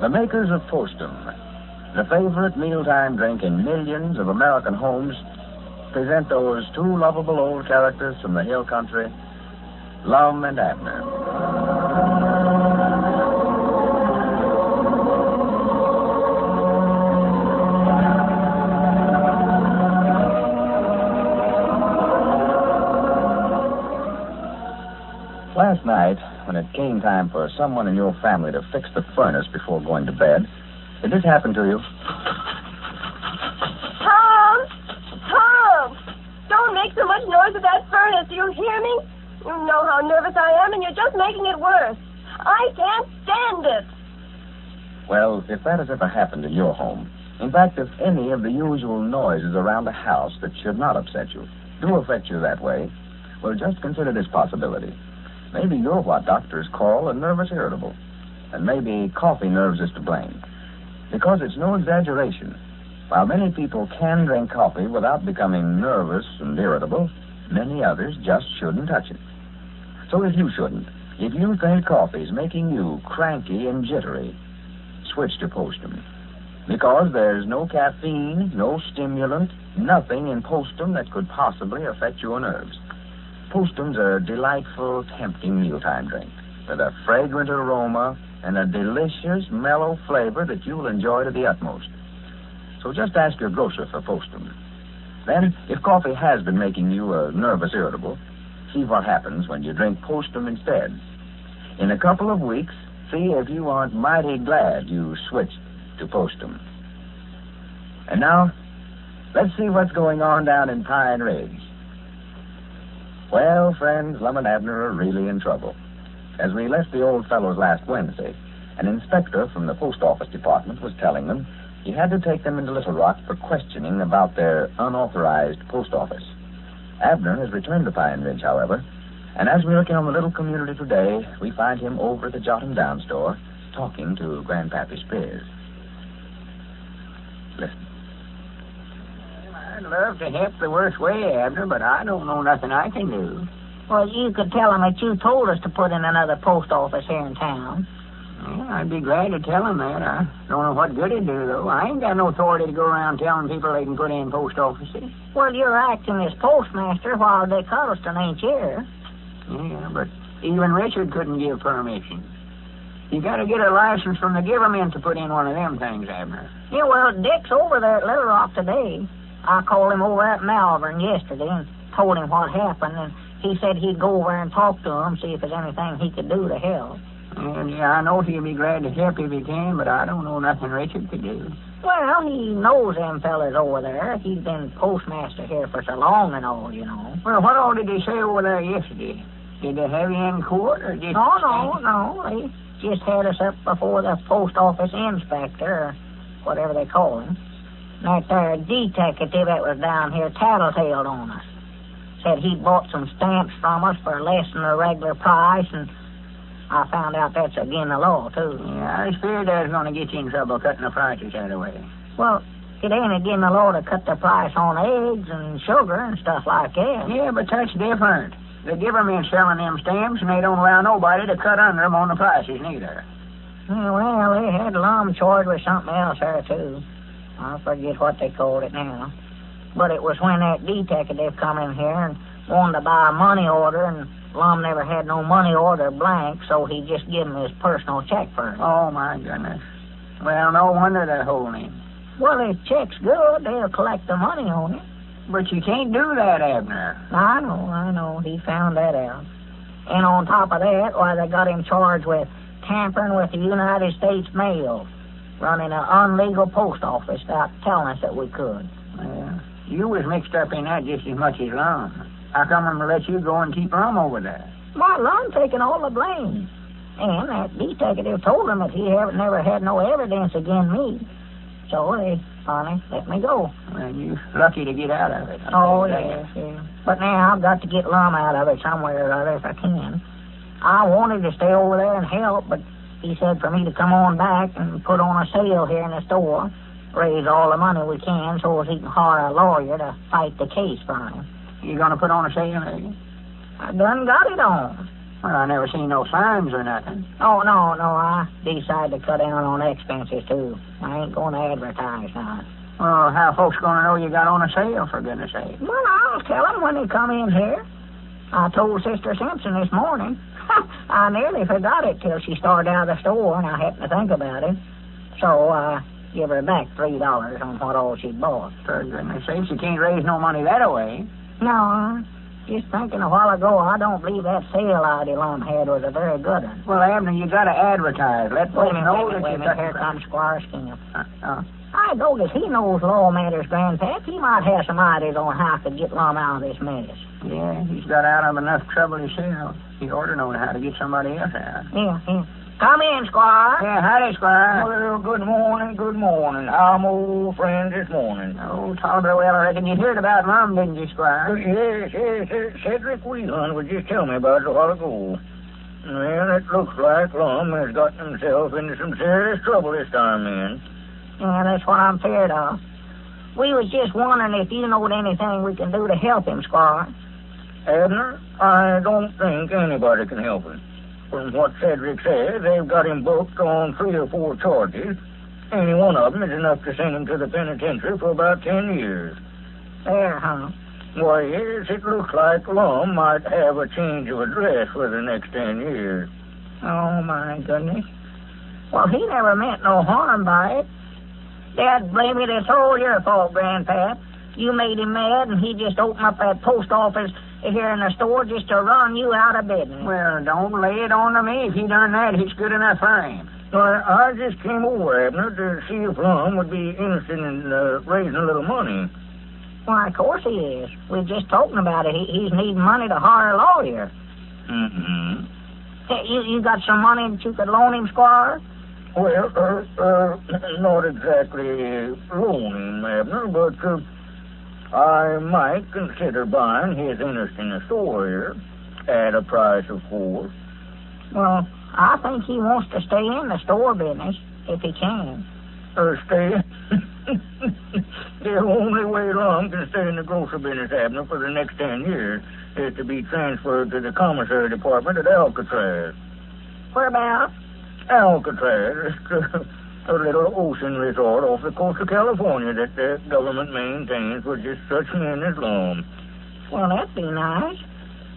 The makers of Postum, the favorite mealtime drink in millions of American homes, present those two lovable old characters from the hill country, Lum and Abner. Last night, when it came time for someone in your family to fix the furnace before going to bed, did this happen to you? Tom! Tom! Don't make so much noise with that furnace, do you hear me? You know how nervous I am, and you're just making it worse. I can't stand it. Well, if that has ever happened in your home, in fact, if any of the usual noises around the house that should not upset you do affect you that way, well, just consider this possibility. Maybe you're what doctors call a nervous irritable, and maybe coffee nerves is to blame. Because it's no exaggeration. While many people can drink coffee without becoming nervous and irritable, many others just shouldn't touch it. So if you shouldn't, if you think coffee's making you cranky and jittery, switch to Postum. Because there's no caffeine, no stimulant, nothing in Postum that could possibly affect your nerves. Postum's a delightful, tempting mealtime drink with a fragrant aroma and a delicious, mellow flavor that you'll enjoy to the utmost. So just ask your grocer for Postum. Then, if coffee has been making you a nervous irritable, see what happens when you drink Postum instead. In a couple of weeks, see if you aren't mighty glad you switched to Postum. And now, let's see what's going on down in Pine Ridge. Well, friends, Lum and Abner are really in trouble. As we left the old fellows last Wednesday, an inspector from the post office department was telling them he had to take them into Little Rock for questioning about their unauthorized post office. Abner has returned to Pine Ridge, however, and as we look in on the little community today, we find him over at the Jot'em Down store talking to Grandpappy Spears. Listen. I'd love to help the worst way, Abner, but I don't know nothing I can do. Well, you could tell him that you told us to put in another post office here in town. Well, I'd be glad to tell him that. I don't know what good it'd do, though. I ain't got no authority to go around telling people they can put in post offices. Well, you're acting as postmaster while Dick Huddleston ain't here. Yeah, but even Richard couldn't give permission. You got to get a license from the government to put in one of them things, Abner. Yeah, well, Dick's over there at Little Rock today. I called him over at Malvern yesterday and told him what happened, and he said he'd go over and talk to him, see if there's anything he could do to help. And yeah, I know he'll be glad to help if he can, but I don't know nothing Richard could do. Well, he knows them fellas over there. He's been postmaster here for so long and all, you know. Well, what all did they say over there yesterday? Did they have you in court or just... No. They just had us up before the post office inspector, or whatever they call him. That there detective that was down here tattletaled on us. Said he'd bought some stamps from us for less than the regular price, and I found out that's against the law, too. Yeah, I feared I was going to get you in trouble cutting the prices that way. Well, it ain't against the law to cut the price on eggs and sugar and stuff like that. Yeah, but that's different. The government's selling them stamps, and they don't allow nobody to cut under them on the prices, neither. Yeah, well, they had Lum charged with something else there, too. I forget what they called it now. But it was when that detective come in here and wanted to buy a money order, and Lum never had no money order blank, so he just gave him his personal check for it. Oh, my goodness. Well, no wonder they're holding him. Well, his check's good. They'll collect the money on it. But you can't do that, Abner. I know. He found that out. And on top of that, why, they got him charged with tampering with the United States mail, running an unlegal post office without telling us that we could. Well, you was mixed up in that just as much as Lum. How come I'm going to let you go and keep Lum over there? Why, Lum taking all the blame. And that detective told him that he never had no evidence against me. So they finally let me go. Well, you're lucky to get out of it. Oh, yes. But now I've got to get Lum out of it somewhere or other if I can. I wanted to stay over there and help, but he said for me to come on back and put on a sale here in the store, raise all the money we can so as he can hire a lawyer to fight the case for him. You going to put on a sale, are you? I done got it on. Well, I never seen no signs or nothing. Oh, no, I decided to cut down on expenses, too. I ain't going to advertise now. Well, how folks gonna know you got on a sale, for goodness sake? Well, I'll tell them when they come in here. I told Sister Simpson this morning. I nearly forgot it till she started out of the store, and I happened to think about it. So I give her back $3 on what all she bought. For goodness sake, you can't raise no money that way. No, just thinking a while ago, I don't believe that sale idea Lum had was a very good one. Well, Abner, you gotta advertise. Let folks know that you got... Here comes Squire Skimp. I notice he knows law matters, Grandpap. He might have some ideas on how to get Lum out of this mess. Yeah, he's got out of enough trouble himself. He ought to know how to get somebody else out. Yeah. Come in, Squire. Yeah, howdy, Squire. Well, good morning. How my old friend this morning? Oh, tolerably well, I reckon you heard about Lum, didn't you, Squire? Yes. Cedric Whelan was just telling me about it a while ago. Well, it looks like Lum has gotten himself into some serious trouble this time, man. Yeah, that's what I'm feared of. We was just wondering if you knowed anything we can do to help him, Squire. Abner, I don't think anybody can help him. From what Cedric says, they've got him booked on 3 or 4 charges. Any one of them is enough to send him to the penitentiary for about 10 years. There, huh? Why, yes, it looks like Lum might have a change of address for the next 10 years. Oh, my goodness. Well, he never meant no harm by it. Dad, blame it, it's all your fault, Grandpap. You made him mad, and he just opened up that post office here in the store just to run you out of business. Well, don't lay it on to me. If he done that, it's good enough for him. Well, I just came over, Abner, to see if Lum would be interested in raising a little money. Why, of course he is. We're just talking about it. He's needing money to hire a lawyer. Mm-hmm. Hey, you got some money that you could loan him, Squire? Well, not exactly loan him, Abner, but I might consider buying his interest in the store here, at a price, of course. Well, I think he wants to stay in the store business, if he can. Stay? The only way Lum can stay in the grocery business, Abner, for the next 10 years is to be transferred to the commissary department at Alcatraz. Whereabouts? Alcatraz, a little ocean resort off the coast of California that the government maintains for just such men as Lum. Well, that'd be nice.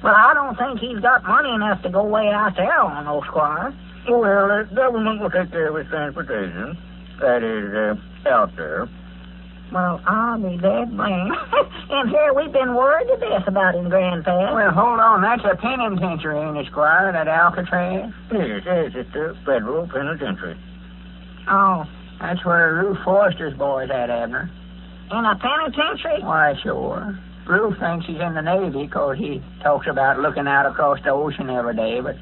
But I don't think he's got money enough to go way out there on no, Squire. Well, the government will take care of his transportation. That is, out there. Well, I'll be dead blamed. And here we've been worried to death about him, Grandpa. Well, hold on. That's a penitentiary, ain't it, Squire, that Alcatraz? Yes, it's a federal penitentiary. Oh. That's where Ruth Foster's boy's at, Abner. In a penitentiary? Why, sure. Ruth thinks he's in the Navy because he talks about looking out across the ocean every day, but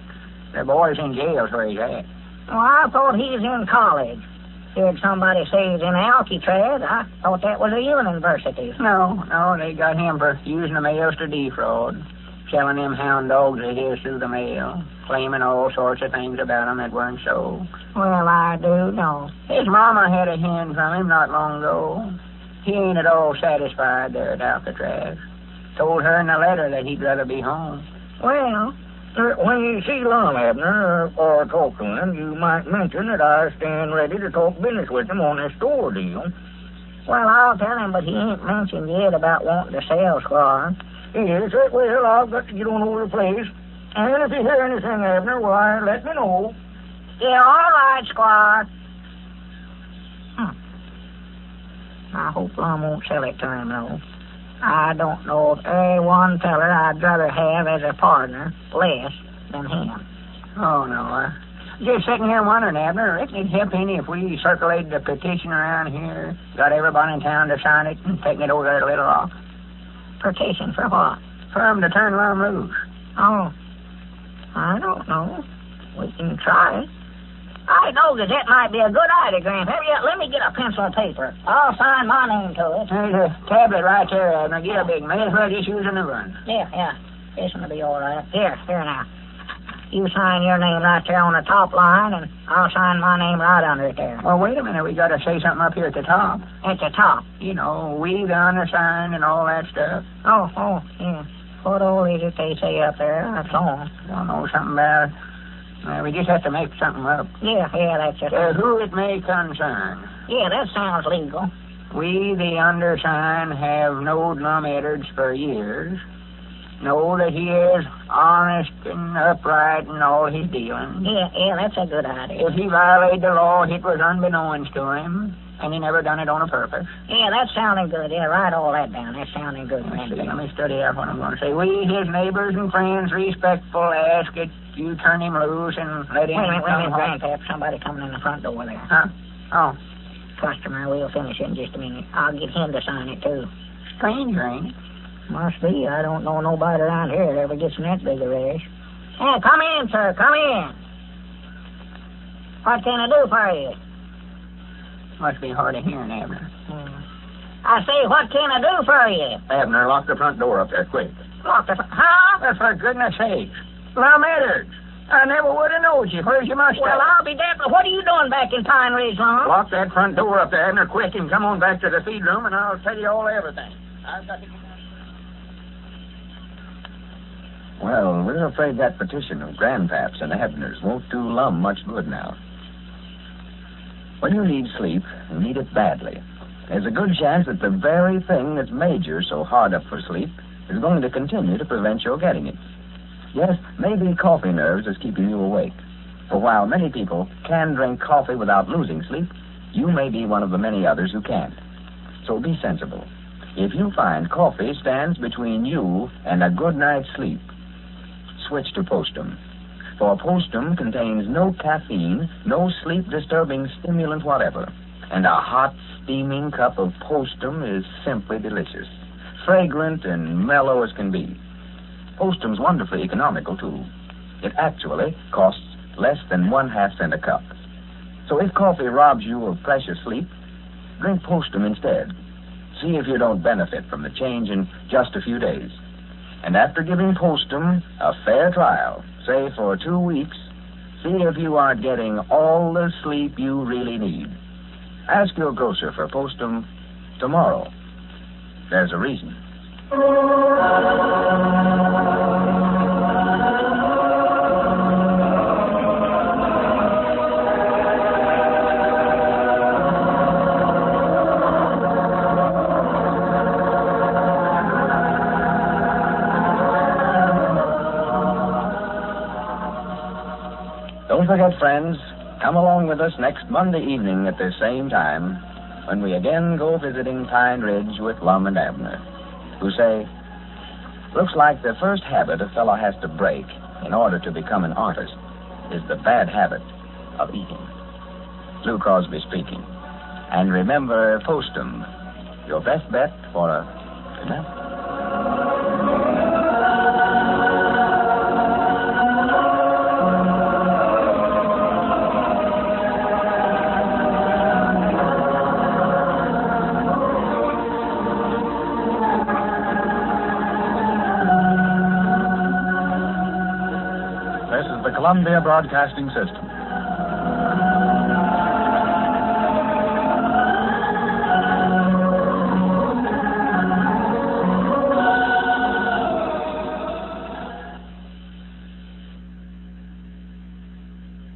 the boy's in jail where he's at. Well, I thought he was in college. Heard somebody say he's in Alcatraz. I thought that was a university. No, they got him for using the mails to defraud, selling them hound dogs of his through the mail, claiming all sorts of things about him that weren't so. Well, I do know. His mama had a hen from him not long ago. He ain't at all satisfied there at Alcatraz. Told her in the letter that he'd rather be home. Well, when you see Lum, Abner, or talk to him, you might mention that I stand ready to talk business with him on this store deal. Well, I'll tell him, but he ain't mentioned yet about wanting to sell, Squire. Yes, well, I've got to get on over the place. And if you hear anything, Abner, why, let me know. Yeah, all right, Squire. I hope Lum won't sell it to him, though. I don't know of any one feller I'd rather have as a partner less than him. Oh, no. Just sitting here wondering, Abner, I reckon it'd help any if we circulated a petition around here, got everybody in town to sign it, and taking it over there to Little Rock. Petition for what? For them to turn Lum loose. Oh, I don't know. We can try it. I know that might be a good idea, Grandpa. Yeah, let me get a pencil and paper. I'll sign my name to it. There's a tablet right there, Abner. Get a big one. May as well just use a new one. Yeah. This one will be all right. Here now. You sign your name right there on the top line, and I'll sign my name right under it there. Well, wait a minute. We got to say something up here at the top. At the top? You know, we the undersigned and all that stuff. Oh, yeah. What all is it they say up there? That's all. Don't know something about it. We just have to make something up. Yeah, that's it. Who it may concern. Yeah, that sounds legal. We, the undersigned, have known Lum Edwards for years. Know that he is honest and upright in all his dealings. Yeah, that's a good idea. If he violated the law, it was unbeknownst to him, and he never done it on a purpose. Yeah, that's sounding good. Yeah, write all that down. That's sounding good. Let me study out what I'm going to say. We, his neighbors and friends, respectful, ask that you turn him loose and let him Wait a minute, Grandpap. Somebody coming in the front door there. Huh? Oh. Customer, we'll finish in just a minute. I'll get him to sign it, too. Stranger, ain't it? Must be. I don't know nobody around here that ever gets in that big a rash. Hey, come in, sir. Come in. What can I do for you? Must be hard of hearing, Abner. I say, what can I do for you? Abner, lock the front door up there, quick. Lock the Huh? Well, for goodness sake. Lum Edwards. I never would have known you. Where's your mustache? Well, I'll be damned. What are you doing back in Pine Ridge, Lum? Lock that front door up there, Abner, quick, and come on back to the feed room, and I'll tell you all everything. I've got to get... Well, we're afraid that petition of Grandpaps and Abners won't do Lum much good now. When you need sleep, you need it badly. There's a good chance that the very thing that's made you so hard up for sleep is going to continue to prevent your getting it. Yes, maybe coffee nerves is keeping you awake. For while many people can drink coffee without losing sleep, you may be one of the many others who can't. So be sensible. If you find coffee stands between you and a good night's sleep, switch to Postum. For Postum contains no caffeine, no sleep-disturbing stimulant whatever. And a hot, steaming cup of Postum is simply delicious. Fragrant and mellow as can be. Postum's wonderfully economical, too. It actually costs less than 1/2 cent a cup. So if coffee robs you of precious sleep, drink Postum instead. See if you don't benefit from the change in just a few days. And after giving Postum a fair trial, say for 2 weeks, see if you aren't getting all the sleep you really need. Ask your grocer for Postum tomorrow. There's a reason. Don't forget, friends, come along with us next Monday evening at the same time when we again go visiting Pine Ridge with Lum and Abner, who say, looks like the first habit a fellow has to break in order to become an artist is the bad habit of eating. Lou Crosby speaking. And remember Postum, your best bet for a... Remember? Columbia Broadcasting System.